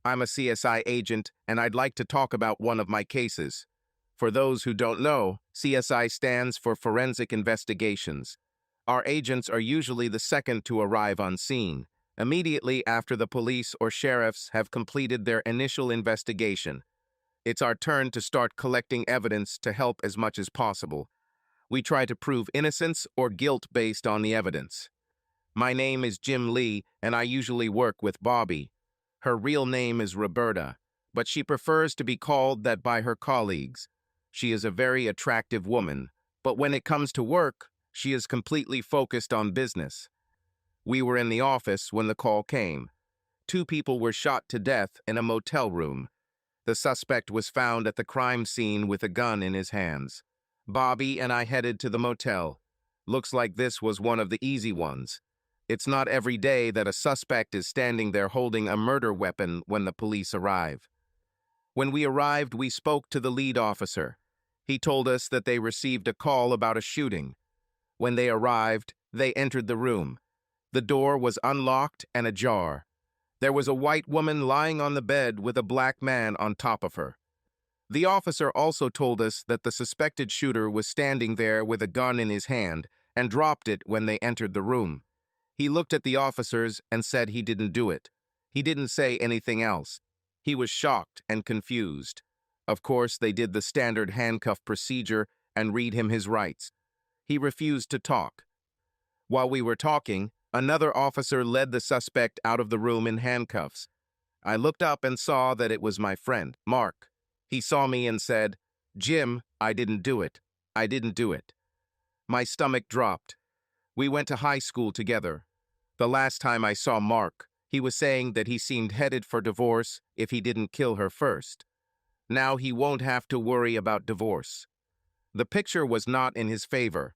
I'm a CSI agent, and I'd like to talk about one of my cases. For those who don't know, CSI stands for Forensic Investigations. Our agents are usually the second to arrive on scene, immediately after the police or sheriffs have completed their initial investigation. It's our turn to start collecting evidence to help as much as possible. We try to prove innocence or guilt based on the evidence. My name is Jim Lee, and I usually work with Bobby. Her real name is Roberta, but she prefers to be called that by her colleagues. She is a very attractive woman, but when it comes to work, she is completely focused on business. We were in the office when the call came. 2 people were shot to death in a motel room. The suspect was found at the crime scene with a gun in his hands. Bobby and I headed to the motel. Looks like this was one of the easy ones. It's not every day that a suspect is standing there holding a murder weapon when the police arrive. When we arrived, we spoke to the lead officer. He told us that they received a call about a shooting. When they arrived, they entered the room. The door was unlocked and ajar. There was a white woman lying on the bed with a black man on top of her. The officer also told us that the suspected shooter was standing there with a gun in his hand and dropped it when they entered the room. He looked at the officers and said he didn't do it. He didn't say anything else. He was shocked and confused. Of course, they did the standard handcuff procedure and read him his rights. He refused to talk. While we were talking, another officer led the suspect out of the room in handcuffs. I looked up and saw that it was my friend, Mark. He saw me and said, "Jim, I didn't do it. I didn't do it." My stomach dropped. We went to high school together. The last time I saw Mark, he was saying that he seemed headed for divorce if he didn't kill her first. Now he won't have to worry about divorce. The picture was not in his favor.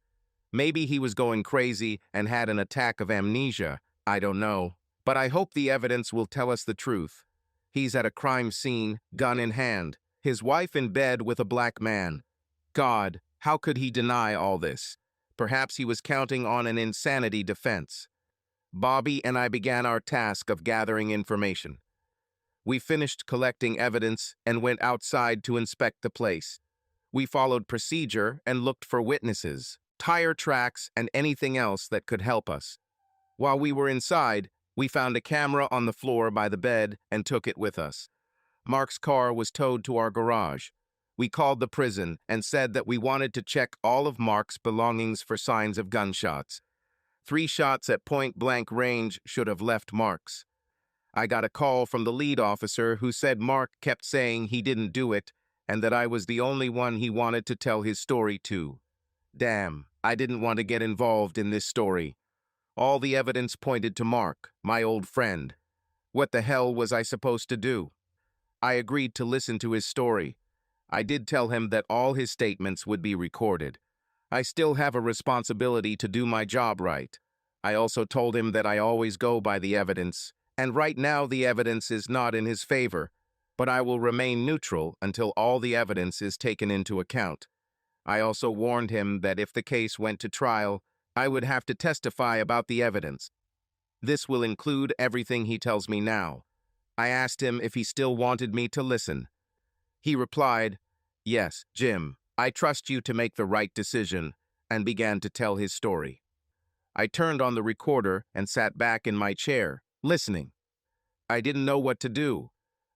Maybe he was going crazy and had an attack of amnesia. I don't know. But I hope the evidence will tell us the truth. He's at a crime scene, gun in hand, his wife in bed with a black man. God, how could he deny all this? Perhaps he was counting on an insanity defense. Bobby and I began our task of gathering information. We finished collecting evidence and went outside to inspect the place. We followed procedure and looked for witnesses, tire tracks, and anything else that could help us. While we were inside, we found a camera on the floor by the bed and took it with us. Mark's car was towed to our garage. We called the prison and said that we wanted to check all of Mark's belongings for signs of gunshots. 3 shots at point-blank range should have left marks. I got a call from the lead officer who said Mark kept saying he didn't do it and that I was the only one he wanted to tell his story to. Damn, I didn't want to get involved in this story. All the evidence pointed to Mark, my old friend. What the hell was I supposed to do? I agreed to listen to his story. I did tell him that all his statements would be recorded. I still have a responsibility to do my job right. I also told him that I always go by the evidence, and right now the evidence is not in his favor, but I will remain neutral until all the evidence is taken into account. I also warned him that if the case went to trial, I would have to testify about the evidence. This will include everything he tells me now. I asked him if he still wanted me to listen. He replied, "Yes, Jim, I trust you to make the right decision," and began to tell his story. I turned on the recorder and sat back in my chair, listening. I didn't know what to do.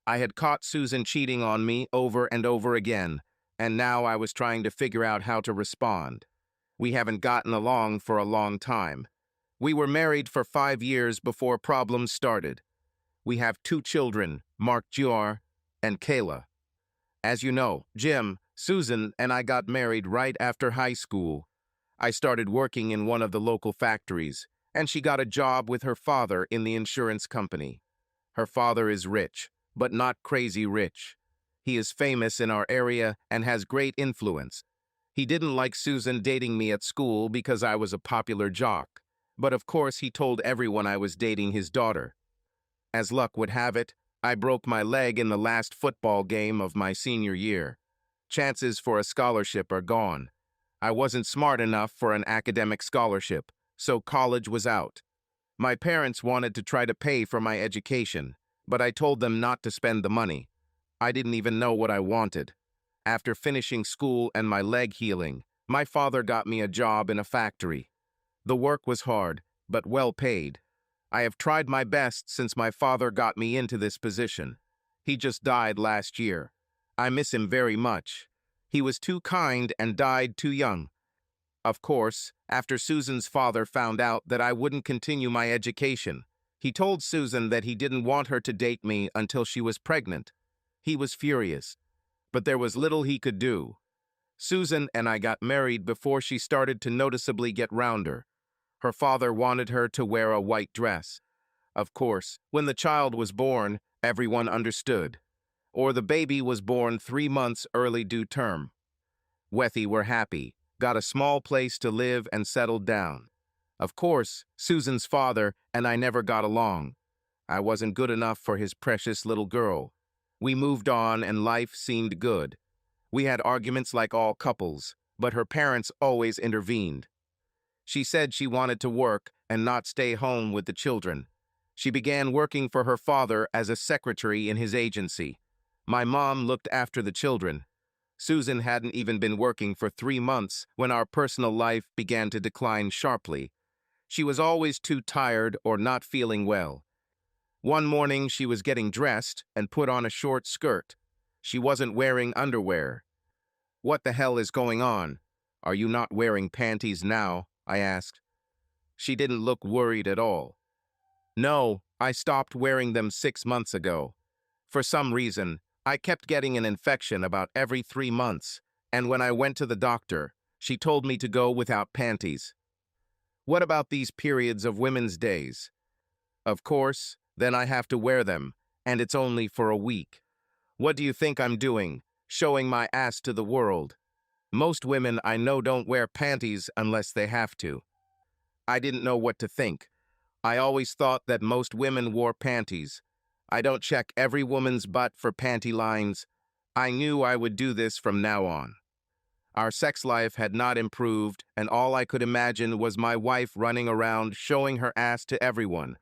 I had caught Susan cheating on me over and over again, and now I was trying to figure out how to respond. We haven't gotten along for a long time. We were married for 5 years before problems started. We have 2 children, Mark Jr. and Kayla. As you know, Jim, Susan and I got married right after high school. I started working in one of the local factories, and she got a job with her father in the insurance company. Her father is rich, but not crazy rich. He is famous in our area and has great influence. He didn't like Susan dating me at school because I was a popular jock, but of course he told everyone I was dating his daughter. As luck would have it, I broke my leg in the last football game of my senior year. Chances for a scholarship are gone. I wasn't smart enough for an academic scholarship, so college was out. My parents wanted to try to pay for my education, but I told them not to spend the money. I didn't even know what I wanted. After finishing school and my leg healing, my father got me a job in a factory. The work was hard, but well paid. I have tried my best since my father got me into this position. He just died last year. I miss him very much. He was too kind and died too young. Of course, after Susan's father found out that I wouldn't continue my education, he told Susan that he didn't want her to date me until she was pregnant. He was furious, but there was little he could do. Susan and I got married before she started to noticeably get rounder. Her father wanted her to wear a white dress. Of course, when the child was born, everyone understood. Or the baby was born 3 months early due term. Wethy were happy, got a small place to live and settled down. Of course, Susan's father and I never got along. I wasn't good enough for his precious little girl. We moved on and life seemed good. We had arguments like all couples, but her parents always intervened. She said she wanted to work and not stay home with the children. She began working for her father as a secretary in his agency. My mom looked after the children. Susan hadn't even been working for 3 months when our personal life began to decline sharply. She was always too tired or not feeling well. One morning she was getting dressed and put on a short skirt. She wasn't wearing underwear. "What the hell is going on? Are you not wearing panties now?" I asked. She didn't look worried at all. "No, I stopped wearing them 6 months ago. For some reason, I kept getting an infection about every 3 months, and when I went to the doctor, she told me to go without panties." "What about these periods of women's days?" "Of course, then I have to wear them, and it's only for a week. What do you think I'm doing, showing my ass to the world? Most women I know don't wear panties unless they have to." I didn't know what to think. I always thought that most women wore panties. I don't check every woman's butt for panty lines. I knew I would do this from now on. Our sex life had not improved, and all I could imagine was my wife running around showing her ass to everyone.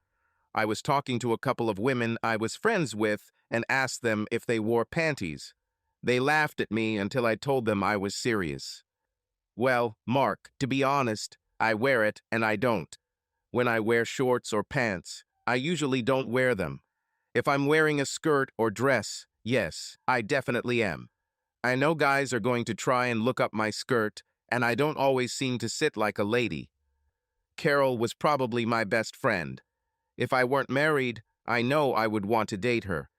I was talking to a couple of women I was friends with and asked them if they wore panties. They laughed at me until I told them I was serious. "Well, Mark, to be honest, I wear it and I don't. When I wear shorts or pants, I usually don't wear them. If I'm wearing a skirt or dress, yes, I definitely am. I know guys are going to try and look up my skirt, and I don't always seem to sit like a lady." Carol was probably my best friend. If I weren't married, I know I would want to date her.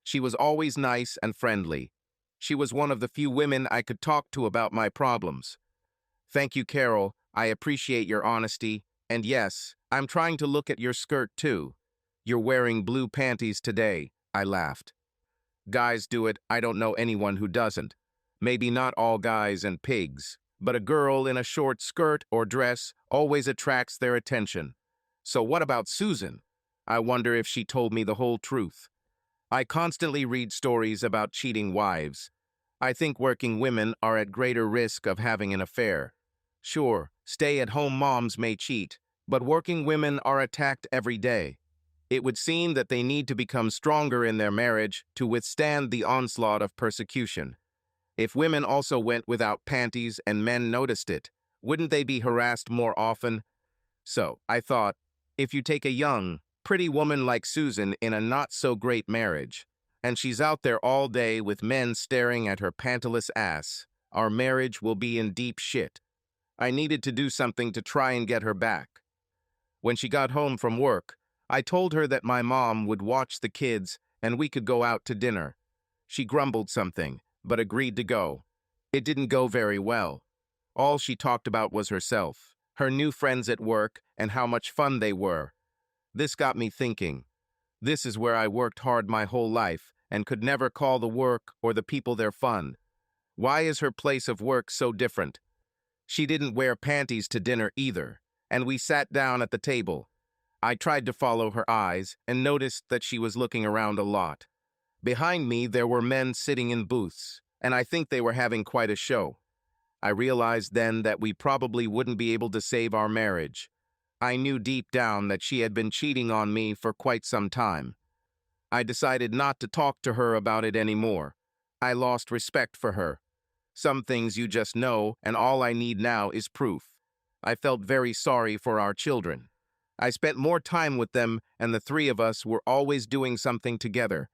She was always nice and friendly. She was one of the few women I could talk to about my problems. "Thank you, Carol. I appreciate your honesty. And yes, I'm trying to look at your skirt too. You're wearing blue panties today," I laughed. "Guys do it. I don't know anyone who doesn't. Maybe not all guys and pigs, but a girl in a short skirt or dress always attracts their attention. So what about Susan? I wonder if she told me the whole truth. I constantly read stories about cheating wives. I think working women are at greater risk of having an affair. Sure, stay-at-home moms may cheat, but working women are attacked every day. It would seem that they need to become stronger in their marriage to withstand the onslaught of persecution. If women also went without panties and men noticed it, wouldn't they be harassed more often? So, I thought, if you take a young, pretty woman like Susan in a not-so-great marriage, and she's out there all day with men staring at her pantless ass, our marriage will be in deep shit. I needed to do something to try and get her back. When she got home from work, I told her that my mom would watch the kids and we could go out to dinner. She grumbled something, but agreed to go. It didn't go very well. All she talked about was herself, her new friends at work, and how much fun they were. This got me thinking. This is where I worked hard my whole life and could never call the work or the people there fun. Why is her place of work so different? She didn't wear panties to dinner either, and we sat down at the table. I tried to follow her eyes and noticed that she was looking around a lot. Behind me, there were men sitting in booths, and I think they were having quite a show. I realized then that we probably wouldn't be able to save our marriage. I knew deep down that she had been cheating on me for quite some time. I decided not to talk to her about it anymore. I lost respect for her. Some things you just know, and all I need now is proof. I felt very sorry for our children. I spent more time with them, and the three of us were always doing something together.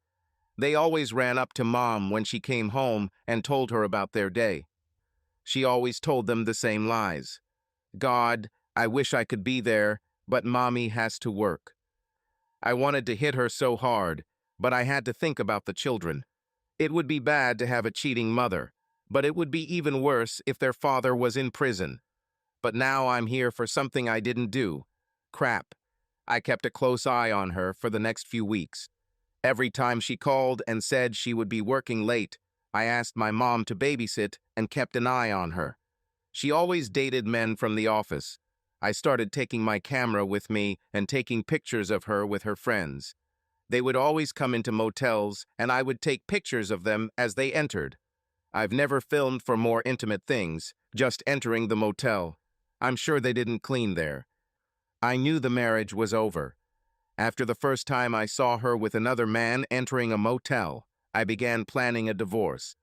They always ran up to Mom when she came home and told her about their day. She always told them the same lies. God, I wish I could be there, but Mommy has to work. I wanted to hit her so hard, but I had to think about the children. It would be bad to have a cheating mother, but it would be even worse if their father was in prison. But now I'm here for something I didn't do. Crap. I kept a close eye on her for the next few weeks. Every time she called and said she would be working late, I asked my mom to babysit and kept an eye on her. She always dated men from the office. I started taking my camera with me and taking pictures of her with her friends. They would always come into motels, and I would take pictures of them as they entered. I've never filmed for more intimate things, just entering the motel. I'm sure they didn't clean there. I knew the marriage was over. After the first time I saw her with another man entering a motel, I began planning a divorce.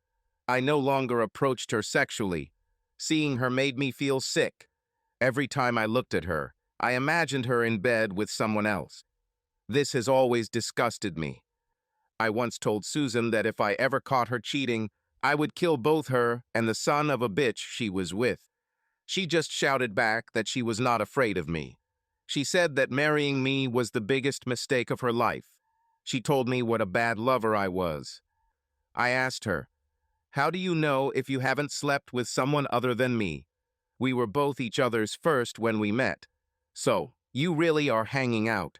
I no longer approached her sexually. Seeing her made me feel sick. Every time I looked at her, I imagined her in bed with someone else. This has always disgusted me. I once told Susan that if I ever caught her cheating, I would kill both her and the son of a bitch she was with. She just shouted back that she was not afraid of me. She said that marrying me was the biggest mistake of her life. She told me what a bad lover I was. I asked her, "How do you know if you haven't slept with someone other than me? We were both each other's first when we met. So, you really are hanging out."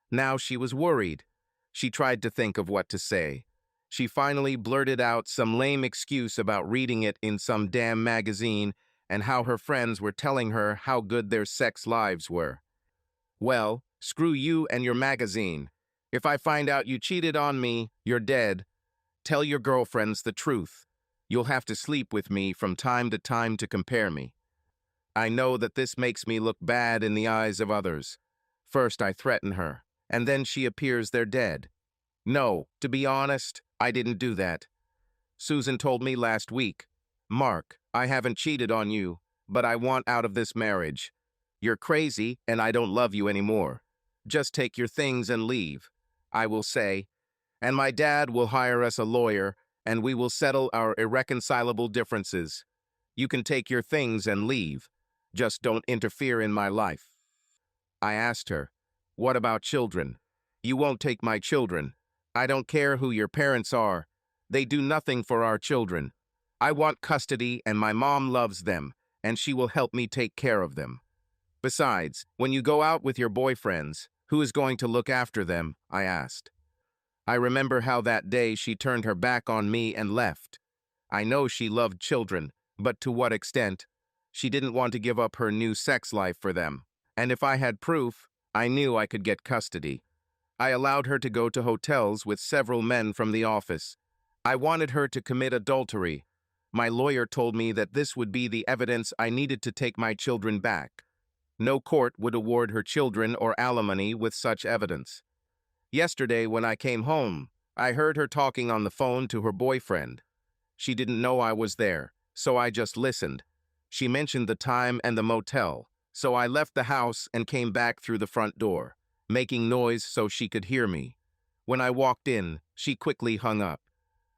Now she was worried. She tried to think of what to say. She finally blurted out some lame excuse about reading it in some damn magazine and how her friends were telling her how good their sex lives were. Well, screw you and your magazine. If I find out you cheated on me, you're dead. Tell your girlfriends the truth. You'll have to sleep with me from time to time to compare me. I know that this makes me look bad in the eyes of others. First I threaten her, and then she appears they're dead. No, to be honest, I didn't do that. Susan told me last week, "Mark, I haven't cheated on you, but I want out of this marriage. You're crazy and I don't love you anymore. Just take your things and leave." I will say, "And my dad will hire us a lawyer and we will settle our irreconcilable differences. You can take your things and leave. Just don't interfere in my life." I asked her, "What about children?" "You won't take my children. I don't care who your parents are. They do nothing for our children. I want custody and my mom loves them, and she will help me take care of them. Besides, when you go out with your boyfriends, who is going to look after them?" I asked. I remember how that day she turned her back on me and left. I know she loved children, but to what extent? She didn't want to give up her new sex life for them. And if I had proof, I knew I could get custody. I allowed her to go to hotels with several men from the office. I wanted her to commit adultery. My lawyer told me that this would be the evidence I needed to take my children back. No court would award her children or alimony with such evidence. Yesterday, when I came home, I heard her talking on the phone to her boyfriend. She didn't know I was there, so I just listened. She mentioned the time and the motel, so I left the house and came back through the front door, making noise so she could hear me. When I walked in, she quickly hung up.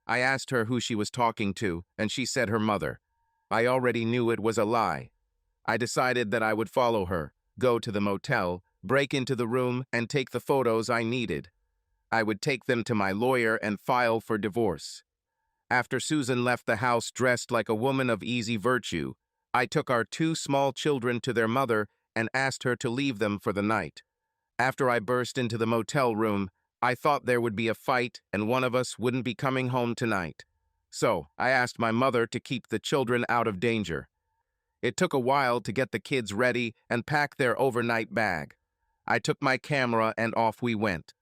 I asked her who she was talking to, and she said her mother. I already knew it was a lie. I decided that I would follow her, go to the motel, break into the room, and take the photos I needed. I would take them to my lawyer and file for divorce. After Susan left the house dressed like a woman of easy virtue, I took our 2 small children to their mother and asked her to leave them for the night. After I burst into the motel room, I thought there would be a fight and one of us wouldn't be coming home tonight. So I asked my mother to keep the children out of danger. It took a while to get the kids ready and pack their overnight bag. I took my camera and off we went.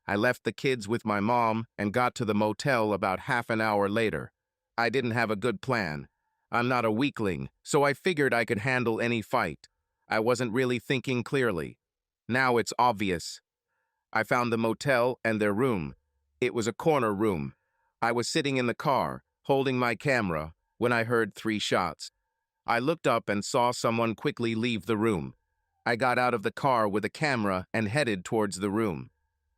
I left the kids with my mom and got to the motel about half an hour later. I didn't have a good plan. I'm not a weakling, so I figured I could handle any fight. I wasn't really thinking clearly. Now it's obvious. I found the motel and their room. It was a corner room. I was sitting in the car, holding my camera, when I heard 3 shots. I looked up and saw someone quickly leave the room. I got out of the car with a camera and headed towards the room.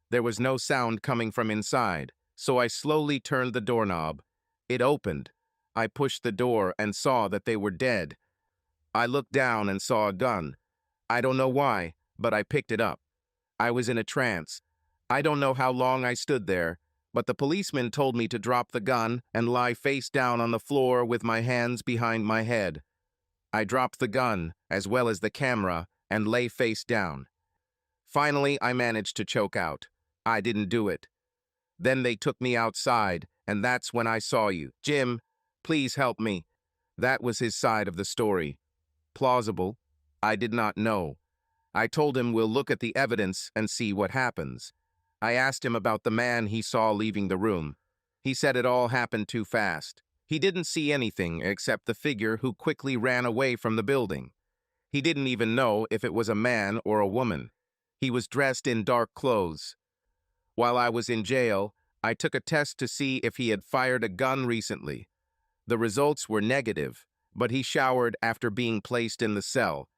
There was no sound coming from inside, so I slowly turned the doorknob. It opened. I pushed the door and saw that they were dead. I looked down and saw a gun. I don't know why, but I picked it up. I was in a trance. I don't know how long I stood there, but the policeman told me to drop the gun and lie face down on the floor with my hands behind my head. I dropped the gun, as well as the camera, and lay face down. Finally, I managed to choke out. I didn't do it. Then they took me outside, and that's when I saw you. Jim, please help me. That was his side of the story. Plausible? I did not know. I told him we'll look at the evidence and see what happens. I asked him about the man he saw leaving the room. He said it all happened too fast. He didn't see anything except the figure who quickly ran away from the building. He didn't even know if it was a man or a woman. He was dressed in dark clothes. While I was in jail, I took a test to see if he had fired a gun recently. The results were negative, but he showered after being placed in the cell.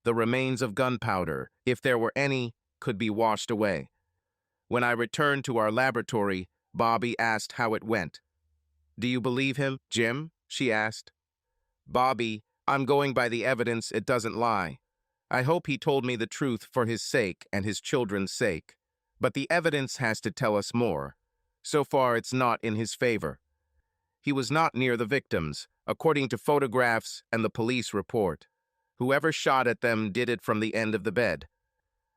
The remains of gunpowder, if there were any, could be washed away. When I returned to our laboratory, Bobby asked how it went. "Do you believe him, Jim?" she asked. "Bobby, I'm going by the evidence. It doesn't lie. I hope he told me the truth for his sake and his children's sake. But the evidence has to tell us more. So far, it's not in his favor. He was not near the victims, according to photographs and the police report. Whoever shot at them did it from the end of the bed.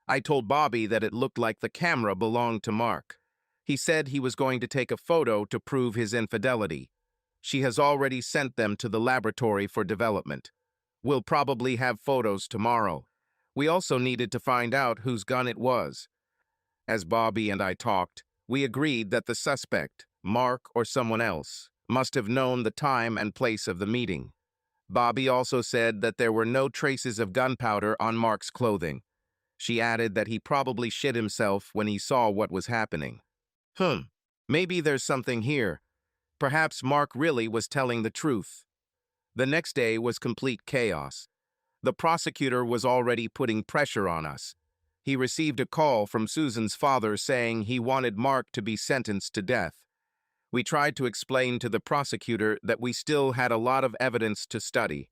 I told Bobby that it looked like the camera belonged to Mark. He said he was going to take a photo to prove his infidelity. She has already sent them to the laboratory for development. We'll probably have photos tomorrow. We also needed to find out whose gun it was. As Bobby and I talked, we agreed that the suspect, Mark or someone else, must have known the time and place of the meeting. Bobby also said that there were no traces of gunpowder on Mark's clothing. She added that he probably shit himself when he saw what was happening. Maybe there's something here. Perhaps Mark really was telling the truth. The next day was complete chaos. The prosecutor was already putting pressure on us. He received a call from Susan's father saying he wanted Mark to be sentenced to death. We tried to explain to the prosecutor that we still had a lot of evidence to study.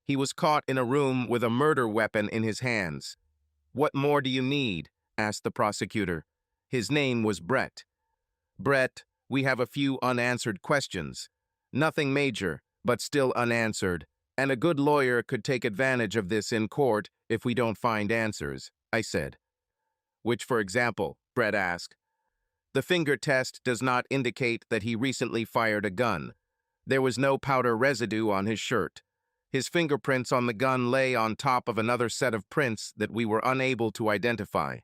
He was caught in a room with a murder weapon in his hands. "What more do you need?" asked the prosecutor. His name was Brett. "Brett, we have a few unanswered questions. Nothing major, but still unanswered, and a good lawyer could take advantage of this in court if we don't find answers," I said. "Which, for example?" Brett asked. "The finger test does not indicate that he recently fired a gun. There was no powder residue on his shirt. His fingerprints on the gun lay on top of another set of prints that we were unable to identify.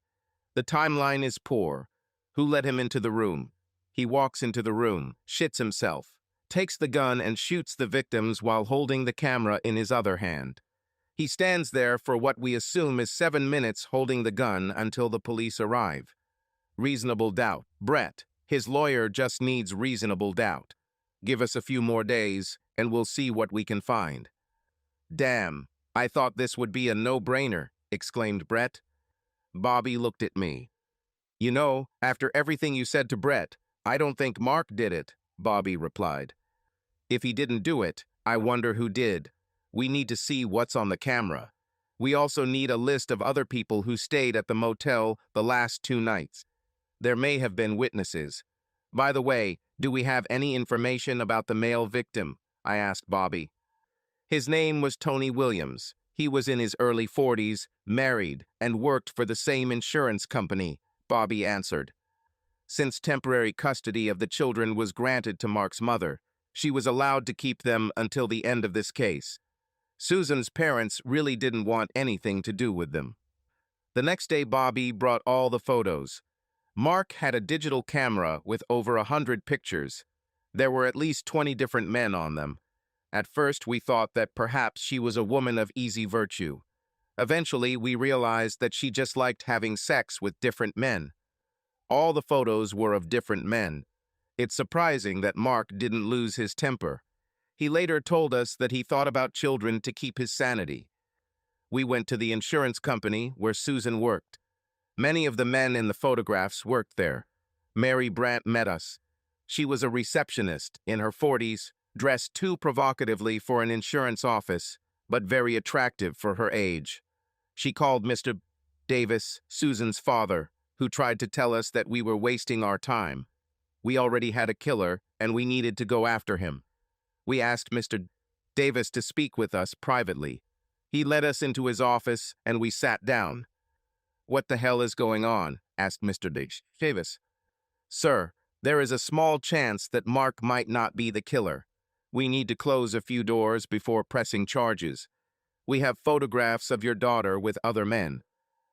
The timeline is poor. Who let him into the room? He walks into the room, shits himself, takes the gun and shoots the victims while holding the camera in his other hand. He stands there for what we assume is 7 minutes holding the gun until the police arrive. Reasonable doubt. Brett, his lawyer just needs reasonable doubt. Give us a few more days, and we'll see what we can find." "Damn, I thought this would be a no-brainer," exclaimed Brett. Bobby looked at me. "You know, after everything you said to Brett, I don't think Mark did it," Bobby replied. "If he didn't do it, I wonder who did. We need to see what's on the camera. We also need a list of other people who stayed at the motel the last 2 nights. There may have been witnesses. By the way, do we have any information about the male victim?" I asked Bobby. "His name was Tony Williams. He was in his early 40s, married, and worked for the same insurance company," Bobby answered. Since temporary custody of the children was granted to Mark's mother, she was allowed to keep them until the end of this case. Susan's parents really didn't want anything to do with them. The next day, Bobby brought all the photos. Mark had a digital camera with over 100 pictures. There were at least 20 different men on them. At first, we thought that perhaps she was a woman of easy virtue. Eventually, we realized that she just liked having sex with different men. All the photos were of different men. It's surprising that Mark didn't lose his temper. He later told us that he thought about children to keep his sanity. We went to the insurance company where Susan worked. Many of the men in the photographs worked there. Mary Brandt met us. She was a receptionist in her 40s, dressed too provocatively for an insurance office, but very attractive for her age. She called Mr. Davis, Susan's father, who tried to tell us that we were wasting our time. We already had a killer, and we needed to go after him. We asked Mr. Davis to speak with us privately. He led us into his office, and we sat down. "What the hell is going on?" asked Mr. Davis. "Sir, there is a small chance that Mark might not be the killer. We need to close a few doors before pressing charges. We have photographs of your daughter with other men.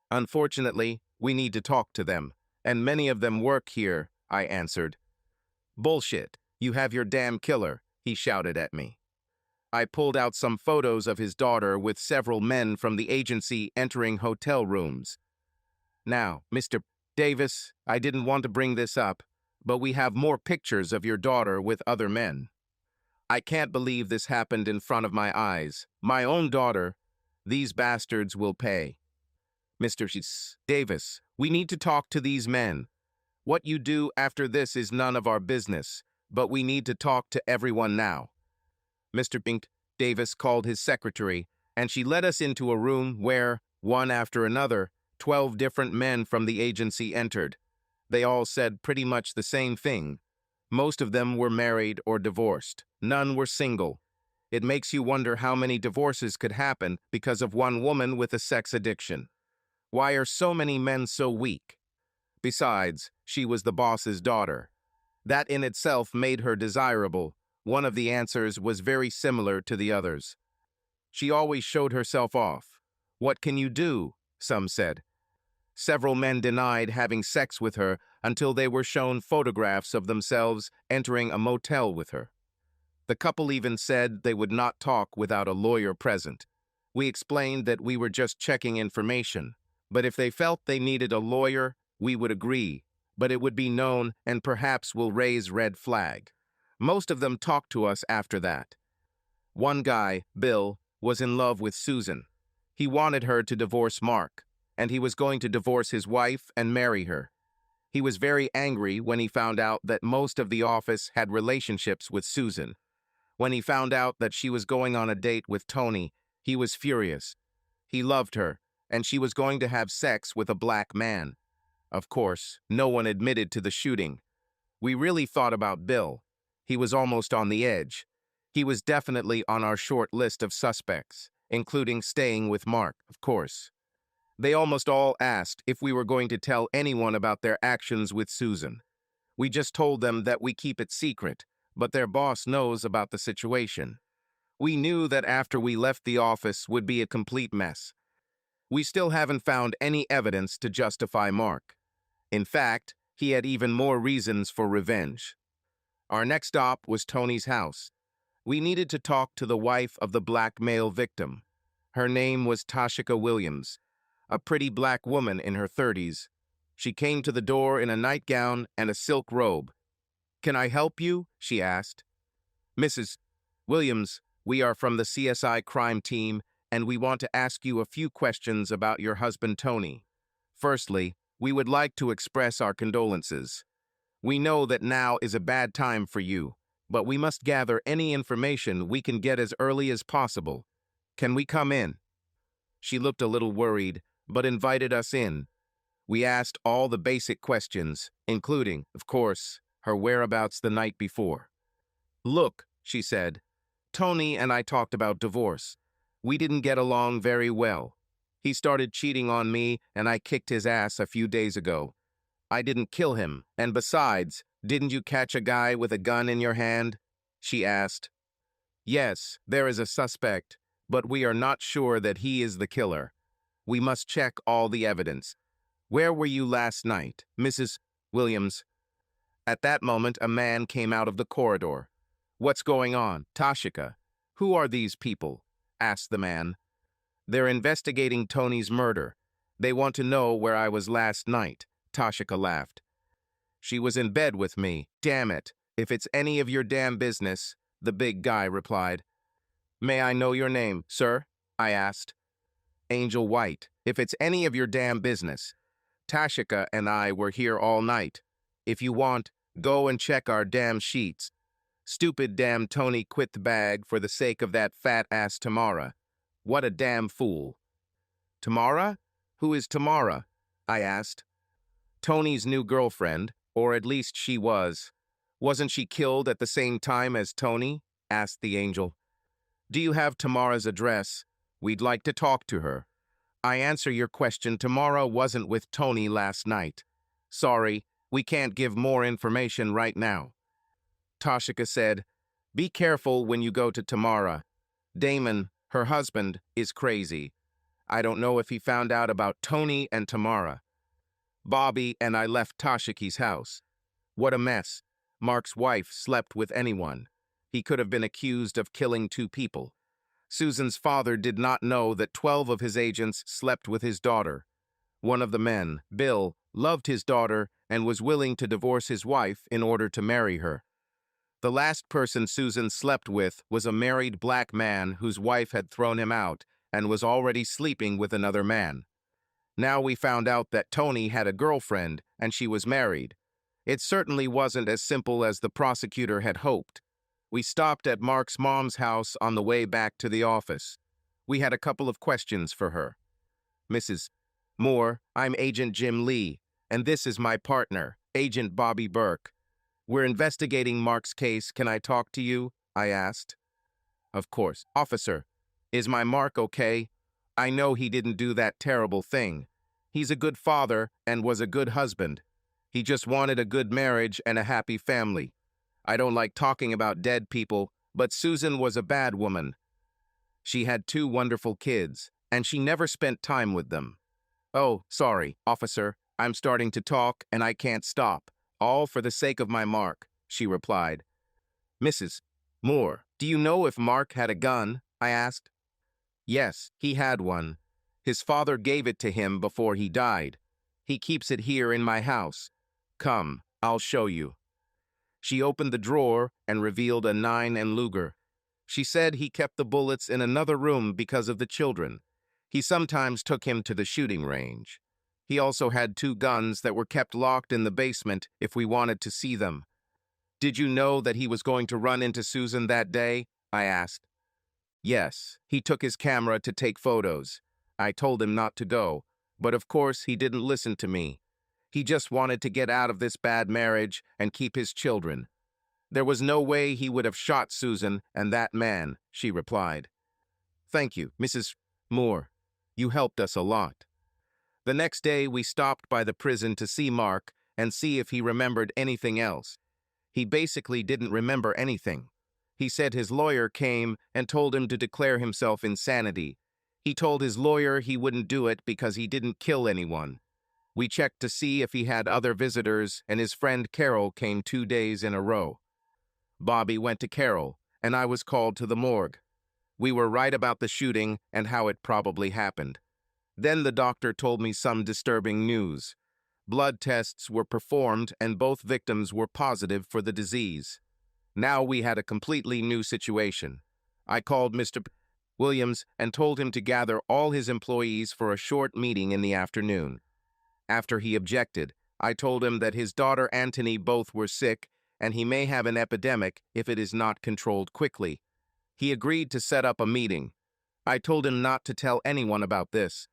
Unfortunately, we need to talk to them, and many of them work here," I answered. "Bullshit. You have your damn killer," he shouted at me. I pulled out some photos of his daughter with several men from the agency entering hotel rooms. "Now, Mr. Davis, I didn't want to bring this up, but we have more pictures of your daughter with other men. I can't believe this happened in front of my eyes. My own daughter. These bastards will pay. Mr. Davis, we need to talk to these men. What you do after this is none of our business, but we need to talk to everyone now." Mr. Davis called his secretary, and she led us into a room where, one after another, 12 different men from the agency entered. They all said pretty much the same thing. Most of them were married or divorced. None were single. It makes you wonder how many divorces could happen because of one woman with a sex addiction. Why are so many men so weak? Besides, she was the boss's daughter. That in itself made her desirable. One of the answers was very similar to the others. She always showed herself off. What can you do? Some said. Several men denied having sex with her until they were shown photographs of themselves entering a motel with her. The couple even said they would not talk without a lawyer present. We explained that we were just checking information, but if they felt they needed a lawyer, we would agree, but it would be known and perhaps will raise red flag. Most of them talked to us after that. One guy, Bill, was in love with Susan. He wanted her to divorce Mark, and he was going to divorce his wife and marry her. He was very angry when he found out that most of the office had relationships with Susan. When he found out that she was going on a date with Tony, he was furious. He loved her, and she was going to have sex with a black man. Of course, no one admitted to the shooting. We really thought about Bill. He was almost on the edge. He was definitely on our short list of suspects, including staying with Mark, of course. They almost all asked if we were going to tell anyone about their actions with Susan. We just told them that we keep it secret, but their boss knows about the situation. We knew that after we left the office would be a complete mess. We still haven't found any evidence to justify Mark. In fact, he had even more reasons for revenge. Our next stop was Tony's house. We needed to talk to the wife of the black male victim. Her name was Tashika Williams, a pretty black woman in her 30s. She came to the door in a nightgown and a silk robe. "Can I help you?" she asked. "Mrs. Williams, we are from the CSI crime team, and we want to ask you a few questions about your husband Tony. Firstly, we would like to express our condolences. We know that now is a bad time for you, but we must gather any information we can get as early as possible. Can we come in?" She looked a little worried, but invited us in. We asked all the basic questions, including, of course, her whereabouts the night before. "Look," she said, "Tony and I talked about divorce. We didn't get along very well. He started cheating on me, and I kicked his ass a few days ago. I didn't kill him, and besides, didn't you catch a guy with a gun in your hand?" she asked. "Yes, there is a suspect, but we are not sure that he is the killer. We must check all the evidence. Where were you last night, Mrs. Williams?" At that moment, a man came out of the corridor. "What's going on, Tashika? Who are these people?" asked the man. "They're investigating Tony's murder. They want to know where I was last night," Tashika laughed. She was in bed with me. Damn it. If it's any of your damn business, the big guy replied. May I know your name, sir? I asked. Angel White. If it's any of your damn business. Tashika and I were here all night. If you want, go and check our damn sheets. Stupid damn Tony quit the bag for the sake of that fat-ass Tamara. What a damn fool. Tamara? Who is Tamara? I asked. Tony's new girlfriend, or at least she was. Wasn't she killed at the same time as Tony? Asked the angel. Do you have Tamara's address? We'd like to talk to her. I answer your question, Tamara wasn't with Tony last night. Sorry, we can't give more information right now. Tashika said, be careful when you go to Tamara. Damon, her husband, is crazy. I don't know if he found out about Tony and Tamara. Bobby and I left Tashiki's house. What a mess. Mark's wife slept with anyone. He could have been accused of killing 2 people. Susan's father did not know that 12 of his agents slept with his daughter. One of the men, Bill, loved his daughter and was willing to divorce his wife in order to marry her. The last person Susan slept with was a married black man whose wife had thrown him out and was already sleeping with another man. Now we found out that Tony had a girlfriend and she was married. It certainly wasn't as simple as the prosecutor had hoped. We stopped at Mark's mom's house on the way back to the office. We had a couple of questions for her. Mrs. Moore, I'm Agent Jim Lee, and this is my partner, Agent Bobby Burke. We're investigating Mark's case. Can I talk to you? I asked. Of course. Officer, is my Mark okay? I know he didn't do that terrible thing. He's a good father and was a good husband. He just wanted a good marriage and a happy family. I don't like talking about dead people, but Susan was a bad woman. She had 2 wonderful kids, and she never spent time with them. Oh, sorry, officer. I'm starting to talk, and I can't stop. All for the sake of my Mark, she replied. Mrs. Moore, do you know if Mark had a gun? I asked. Yes, he had one. His father gave it to him before he died. He keeps it here in my house. Come, I'll show you. She opened the drawer and revealed a 9 and Luger. She said he kept the bullets in another room because of the children. He sometimes took him to the shooting range. He also had 2 guns that were kept locked in the basement if we wanted to see them. Did you know that he was going to run into Susan that day? I asked. Yes, he took his camera to take photos. I told him not to go, but of course he didn't listen to me. He just wanted to get out of this bad marriage and keep his children. There was no way he would have shot Susan and that man, she replied. Thank you, Mrs. Moore. You helped us a lot. The next day, we stopped by the prison to see Mark and see if he remembered anything else. He basically didn't remember anything. He said his lawyer came and told him to declare himself insanity. He told his lawyer he wouldn't do it because he didn't kill anyone. We checked to see if he had other visitors, and his friend Carol came 2 days in a row. Bobby went to Carol, and I was called to the morgue. We were right about the shooting and how it probably happened. Then the doctor told me some disturbing news. Blood tests were performed, and both victims were positive for the disease. Now we had a completely new situation. I called Mr. Williams and told him to gather all his employees for a short meeting in the afternoon. After he objected, I told him that his daughter Antony both were sick and he may have an epidemic if it is not controlled quickly. He agreed to set up a meeting. I told him not to tell anyone about this.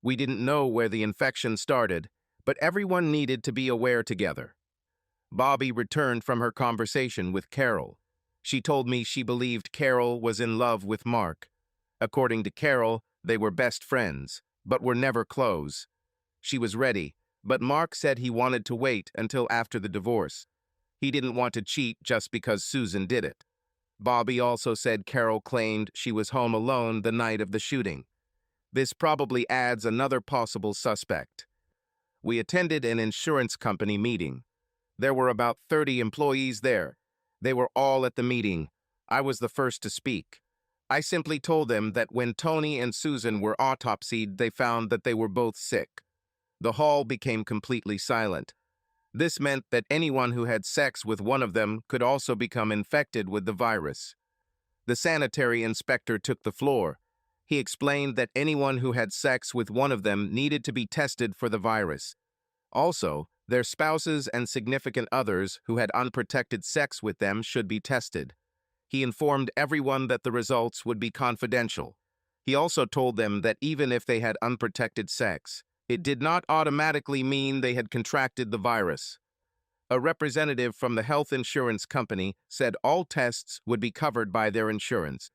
We didn't know where the infection started, but everyone needed to be aware together. Bobby returned from her conversation with Carol. She told me she believed Carol was in love with Mark. According to Carol, they were best friends, but were never close. She was ready, but Mark said he wanted to wait until after the divorce. He didn't want to cheat just because Susan did it. Bobby also said Carol claimed she was home alone the night of the shooting. This probably adds another possible suspect. We attended an insurance company meeting. There were about 30 employees there. They were all at the meeting. I was the first to speak. I simply told them that when Tony and Susan were autopsied, they found that they were both sick. The hall became completely silent. This meant that anyone who had sex with one of them could also become infected with the virus. The sanitary inspector took the floor. He explained that anyone who had sex with one of them needed to be tested for the virus. Also, their spouses and significant others who had unprotected sex with them should be tested. He informed everyone that the results would be confidential. He also told them that even if they had unprotected sex, it did not automatically mean they had contracted the virus. A representative from the health insurance company said all tests would be covered by their insurance.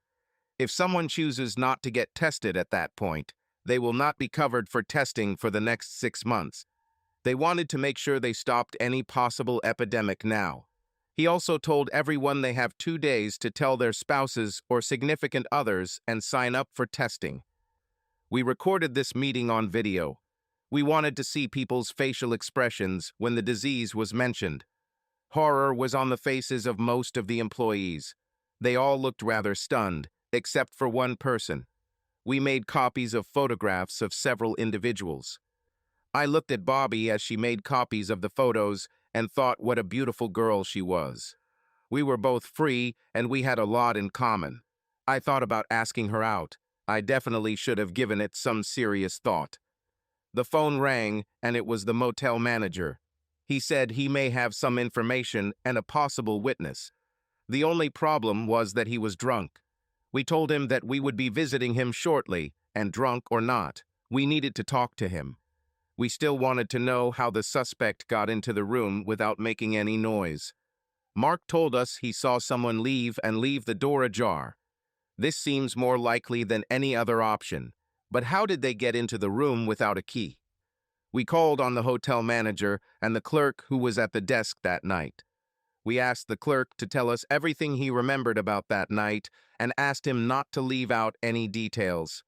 If someone chooses not to get tested at that point, they will not be covered for testing for the next 6 months. They wanted to make sure they stopped any possible epidemic now. He also told everyone they have 2 days to tell their spouses or significant others and sign up for testing. We recorded this meeting on video. We wanted to see people's facial expressions when the disease was mentioned. Horror was on the faces of most of the employees. They all looked rather stunned, except for one person. We made copies of photographs of several individuals. I looked at Bobby as she made copies of the photos and thought what a beautiful girl she was. We were both free and we had a lot in common. I thought about asking her out. I definitely should have given it some serious thought. The phone rang, and it was the motel manager. He said he may have some information and a possible witness. The only problem was that he was drunk. We told him that we would be visiting him shortly, and drunk or not, we needed to talk to him. We still wanted to know how the suspect got into the room without making any noise. Mark told us he saw someone leave the door ajar. This seems more likely than any other option. But how did they get into the room without a key? We called on the hotel manager and the clerk who was at the desk that night. We asked the clerk to tell us everything he remembered about that night and asked him not to leave out any details.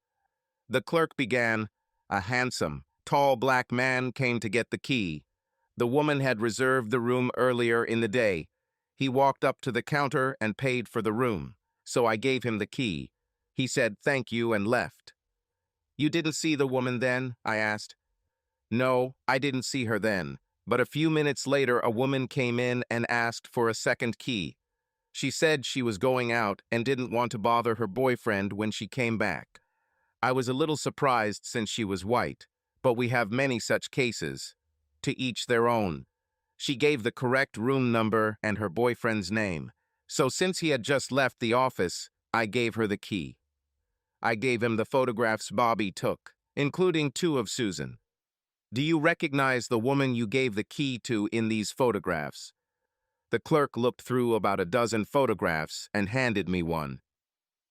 The clerk began. A handsome, tall black man came to get the key. The woman had reserved the room earlier in the day. He walked up to the counter and paid for the room, so I gave him the key. He said thank you and left. You didn't see the woman then? I asked. No, I didn't see her then, but a few minutes later a woman came in and asked for a second key. She said she was going out and didn't want to bother her boyfriend when she came back. I was a little surprised since she was white, but we have many such cases. To each their own. She gave the correct room number and her boyfriend's name, so since he had just left the office, I gave her the key. I gave him the photographs Bobby took, including 2 of Susan. Do you recognize the woman you gave the key to in these photographs? The clerk looked through about a dozen photographs and handed me one.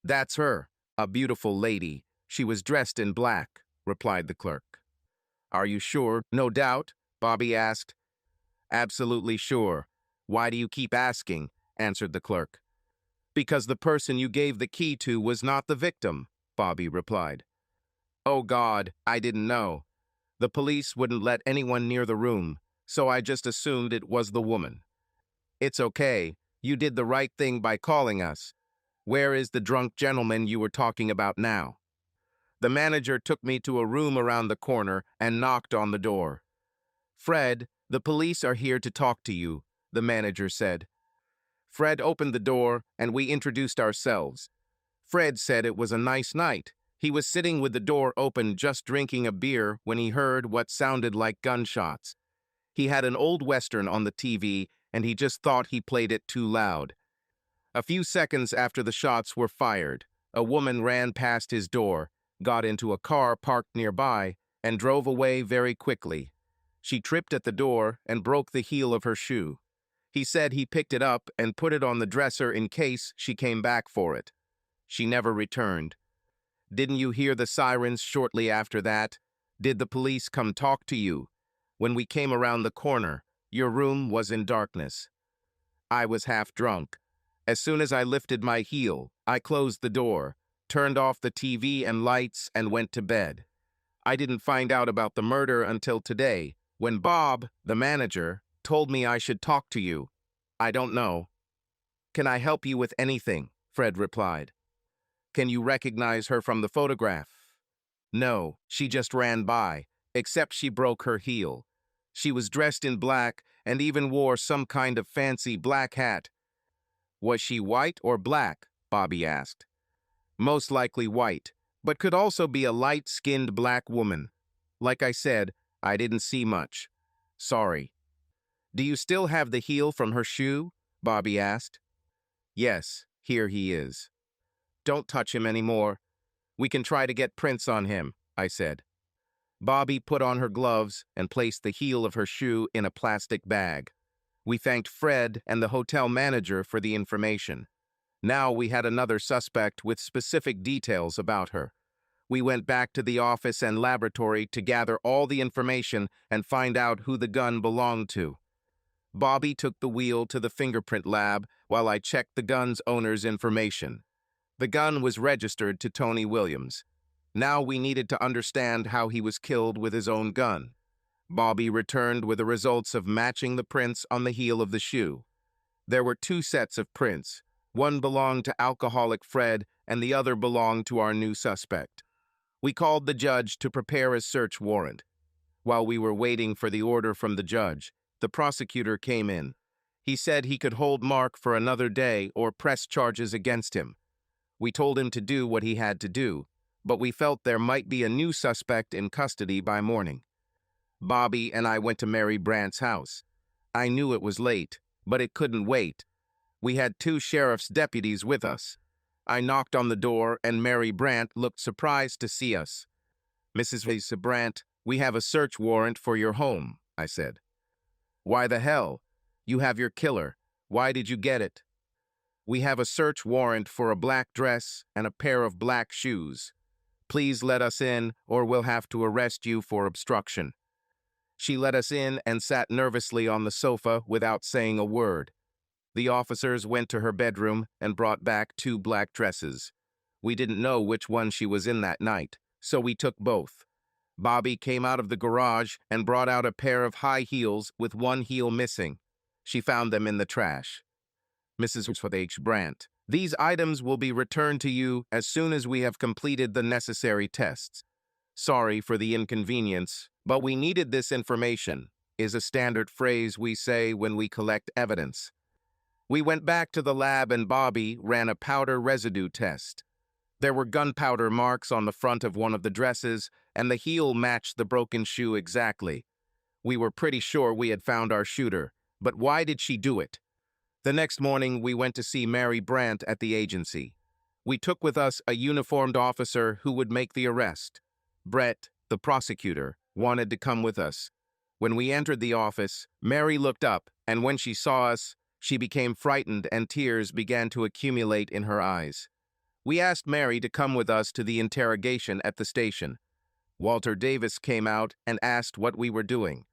That's her, a beautiful lady. She was dressed in black, replied the clerk. Are you sure? No doubt, Bobby asked. Absolutely sure. Why do you keep asking? Answered the clerk. Because the person you gave the key to was not the victim, Bobby replied. Oh God, I didn't know. The police wouldn't let anyone near the room, so I just assumed it was the woman. It's okay. You did the right thing by calling us. Where is the drunk gentleman you were talking about now? The manager took me to a room around the corner and knocked on the door. Fred, the police are here to talk to you, the manager said. Fred opened the door and we introduced ourselves. Fred said it was a nice night. He was sitting with the door open just drinking a beer when he heard what sounded like gunshots. He had an old Western on the TV and he just thought he played it too loud. A few seconds after the shots were fired, a woman ran past his door, got into a car parked nearby, and drove away very quickly. She tripped at the door and broke the heel of her shoe. He said he picked it up and put it on the dresser in case she came back for it. She never returned. Didn't you hear the sirens shortly after that? Did the police come talk to you? When we came around the corner, your room was in darkness. I was half drunk. As soon as I lifted my heel, I closed the door, turned off the TV and lights, and went to bed. I didn't find out about the murder until today, when Bob, the manager, told me I should talk to you. I don't know. Can I help you with anything? Fred replied. Can you recognize her from the photograph? No, she just ran by, except she broke her heel. She was dressed in black and even wore some kind of fancy black hat. Was she white or black? Bobby asked. Most likely white, but could also be a light-skinned black woman. Like I said, I didn't see much. Sorry. Do you still have the heel from her shoe? Bobby asked. Yes, here he is. Don't touch him anymore. We can try to get prints on him, I said. Bobby put on her gloves and placed the heel of her shoe in a plastic bag. We thanked Fred and the hotel manager for the information. Now we had another suspect with specific details about her. We went back to the office and laboratory to gather all the information and find out who the gun belonged to. Bobby took the wheel to the fingerprint lab while I checked the gun's owner's information. The gun was registered to Tony Williams. Now we needed to understand how he was killed with his own gun. Bobby returned with the results of matching the prints on the heel of the shoe. There were 2 sets of prints. One belonged to alcoholic Fred and the other belonged to our new suspect. We called the judge to prepare a search warrant. While we were waiting for the order from the judge, the prosecutor came in. He said he could hold Mark for another day or press charges against him. We told him to do what he had to do, but we felt there might be a new suspect in custody by morning. Bobby and I went to Mary Brandt's house. I knew it was late, but it couldn't wait. We had 2 sheriff's deputies with us. I knocked on the door and Mary Brandt looked surprised to see us. Mrs. Brandt, we have a search warrant for your home, I said. Why the hell? You have your killer. Why did you get it? We have a search warrant for a black dress and a pair of black shoes. Please let us in or we'll have to arrest you for obstruction. She let us in and sat nervously on the sofa without saying a word. The officers went to her bedroom and brought back 2 black dresses. We didn't know which one she was in that night, so we took both. Bobby came out of the garage and brought out a pair of high heels with one heel missing. She found them in the trash. Mrs. H. Brandt, these items will be returned to you as soon as we have completed the necessary tests. Sorry for the inconvenience, but we needed this information, is a standard phrase we say when we collect evidence. We went back to the lab and Bobby ran a powder residue test. There were gunpowder marks on the front of one of the dresses, and the heel matched the broken shoe exactly. We were pretty sure we had found our shooter, but why did she do it? The next morning, we went to see Mary Brandt at the agency. We took with us a uniformed officer who would make the arrest. Brett, the prosecutor, wanted to come with us. When we entered the office, Mary looked up, and when she saw us, she became frightened and tears began to accumulate in her eyes. We asked Mary to come with us to the interrogation at the station. Walter Davis came out and asked what we were doing.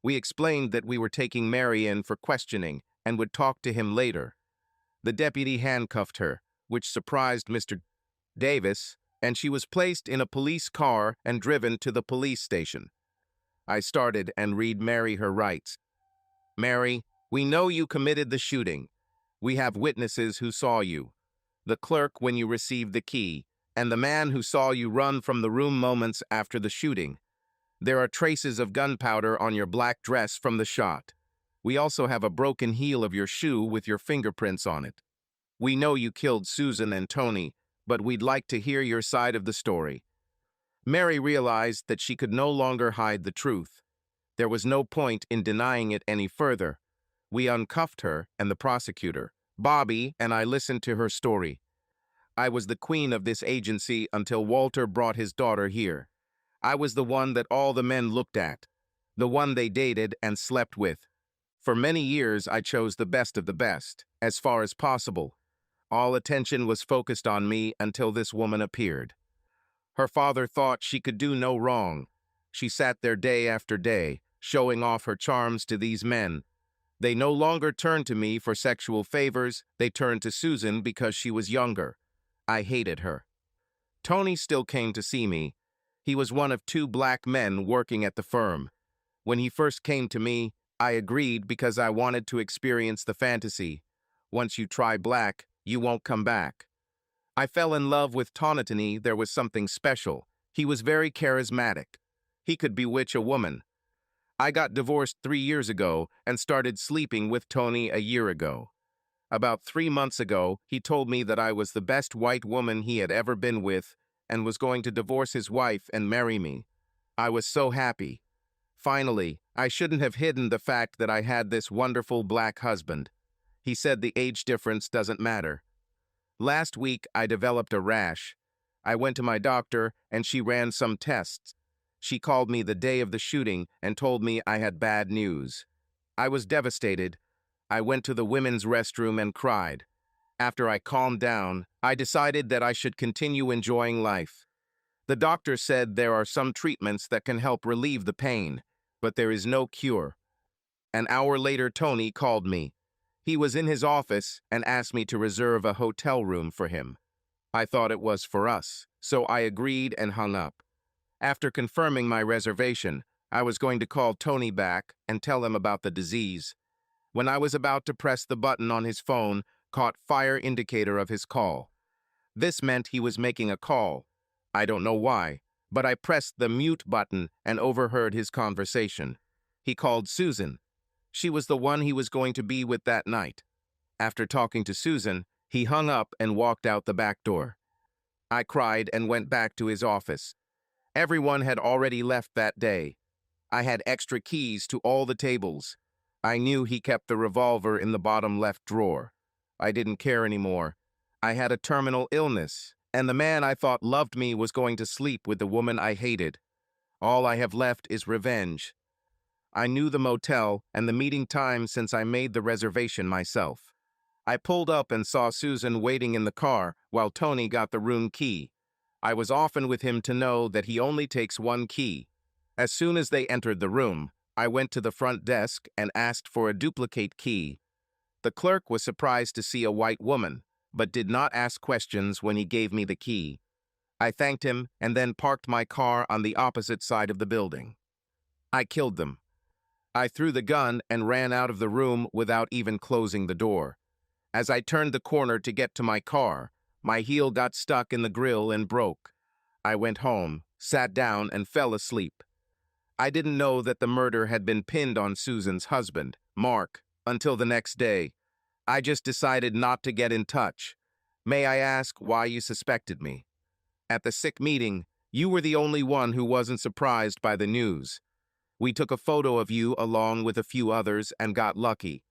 We explained that we were taking Mary in for questioning and would talk to him later. The deputy handcuffed her, which surprised Mr. Davis, and she was placed in a police car and driven to the police station. I started and read Mary her rights. Mary, we know you committed the shooting. We have witnesses who saw you. The clerk when you received the key, and the man who saw you run from the room moments after the shooting. There are traces of gunpowder on your black dress from the shot. We also have a broken heel of your shoe with your fingerprints on it. We know you killed Susan and Tony, but we'd like to hear your side of the story. Mary realized that she could no longer hide the truth. There was no point in denying it any further. We uncuffed her and the prosecutor. Bobby and I listened to her story. I was the queen of this agency until Walter brought his daughter here. I was the one that all the men looked at, the one they dated and slept with. For many years, I chose the best of the best, as far as possible. All attention was focused on me until this woman appeared. Her father thought she could do no wrong. She sat there day after day, showing off her charms to these men. They no longer turned to me for sexual favors, they turned to Susan because she was younger. I hated her. Tony still came to see me. He was one of 2 black men working at the firm. When he first came to me, I agreed because I wanted to experience the fantasy. Once you try black, you won't come back. I fell in love with Tonatony. There was something special. He was very charismatic. He could bewitch a woman. I got divorced 3 years ago and started sleeping with Tony a year ago. About 3 months ago, he told me that I was the best white woman he had ever been with and was going to divorce his wife and marry me. I was so happy. Finally, I shouldn't have hidden the fact that I had this wonderful black husband. He said the age difference doesn't matter. Last week, I developed a rash. I went to my doctor and she ran some tests. She called me the day of the shooting and told me I had bad news. I was devastated. I went to the women's restroom and cried. After I calmed down, I decided that I should continue enjoying life. The doctor said there are some treatments that can help relieve the pain, but there is no cure. An hour later, Tony called me. He was in his office and asked me to reserve a hotel room for him. I thought it was for us, so I agreed and hung up. After confirming my reservation, I was going to call Tony back and tell him about the disease. When I was about to press the button on his phone, caught fire indicator of his call. This meant he was making a call. I don't know why, but I pressed the mute button and overheard his conversation. He called Susan. She was the one he was going to be with that night. After talking to Susan, he hung up and walked out the back door. I cried and went back to his office. Everyone had already left that day. I had extra keys to all the tables. I knew he kept the revolver in the bottom left drawer. I didn't care anymore. I had a terminal illness, and the man I thought loved me was going to sleep with the woman I hated. All I have left is revenge. I knew the motel and the meeting time since I made the reservation myself. I pulled up and saw Susan waiting in the car while Tony got the room key. I was often with him to know that he only takes one key. As soon as they entered the room, I went to the front desk and asked for a duplicate key. The clerk was surprised to see a white woman, but did not ask questions when he gave me the key. I thanked him and then parked my car on the opposite side of the building. I killed them. I threw the gun and ran out of the room without even closing the door. As I turned the corner to get to my car, my heel got stuck in the grill and broke. I went home, sat down, and fell asleep. I didn't know that the murder had been pinned on Susan's husband, Mark, until the next day. I just decided not to get in touch. May I ask why you suspected me? At the sick meeting, you were the only one who wasn't surprised by the news. We took a photo of you along with a few others and got lucky.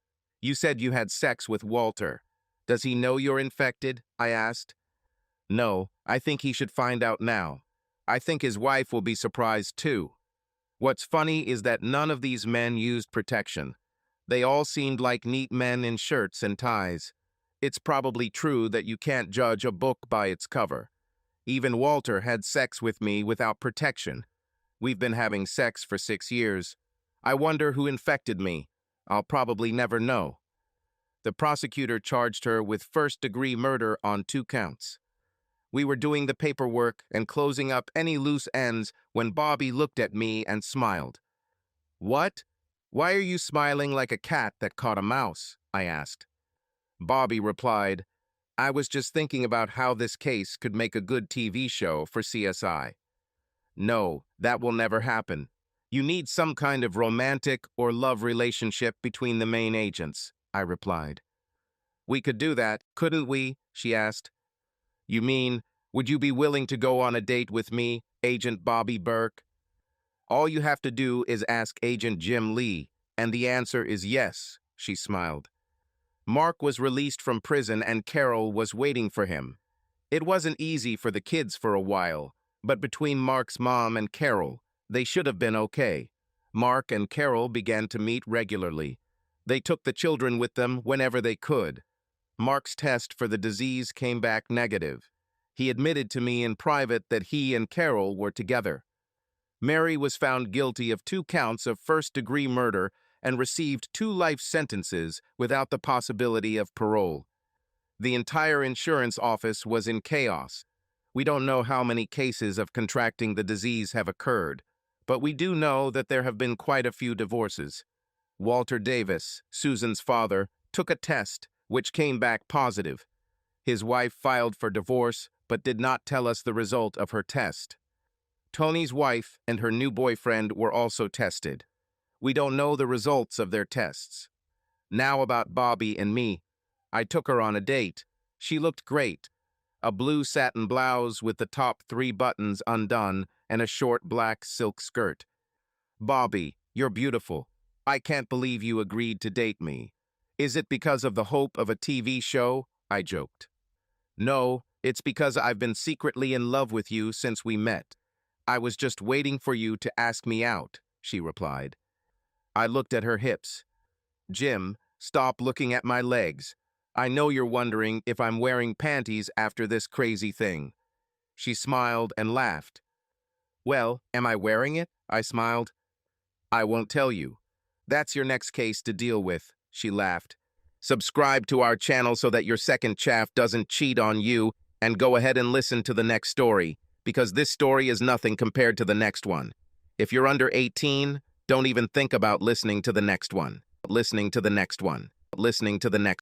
You said you had sex with Walter. Does he know you're infected? I asked. No, I think he should find out now. I think his wife will be surprised too. What's funny is that none of these men used protection. They all seemed like neat men in shirts and ties. It's probably true that you can't judge a book by its cover. Even Walter had sex with me without protection. We've been having sex for 6 years. I wonder who infected me. I'll probably never know. The prosecutor charged her with first-degree murder on 2 counts. We were doing the paperwork and closing up any loose ends when Bobby looked at me and smiled. What? Why are you smiling like a cat that caught a mouse? I asked. Bobby replied, I was just thinking about how this case could make a good TV show for CSI. No, that will never happen. You need some kind of romantic or love relationship between the main agents, I replied. We could do that, couldn't we? She asked. You mean, would you be willing to go on a date with me, Agent Bobby Burke? All you have to do is ask Agent Jim Lee, and the answer is yes, she smiled. Mark was released from prison and Carol was waiting for him. It wasn't easy for the kids for a while, but between Mark's mom and Carol, they should have been okay. Mark and Carol began to meet regularly. They took the children with them whenever they could. Mark's test for the disease came back negative. He admitted to me in private that he and Carol were together. Mary was found guilty of 2 counts of first-degree murder and received 2 life sentences without the possibility of parole. The entire insurance office was in chaos. We don't know how many cases of contracting the disease have occurred, but we do know that there have been quite a few divorces. Walter Davis, Susan's father, took a test, which came back positive. His wife filed for divorce, but did not tell us the result of her test. Tony's wife and her new boyfriend were also tested. We don't know the results of their tests. Now about Bobby and me. I took her on a date. She looked great. A blue satin blouse with the top 3 buttons undone and a short black silk skirt. Bobby, you're beautiful. I can't believe you agreed to date me. Is it because of the hope of a TV show? I joked. No, it's because I've been secretly in love with you since we met. I was just waiting for you to ask me out, she replied. I looked at her hips. Jim, stop looking at my legs. I know you're wondering if I'm wearing panties after this crazy thing. She smiled and laughed. Well, am I wearing it? I smiled. I won't tell you. That's your next case to deal with, she laughed. Subscribe to our channel so that your second chaff doesn't cheat on you, and go ahead and listen to the next story, because this story is nothing compared to the next one. If you're under 18, don't even think about listening to the next one. Listening to the next one. Listening to the next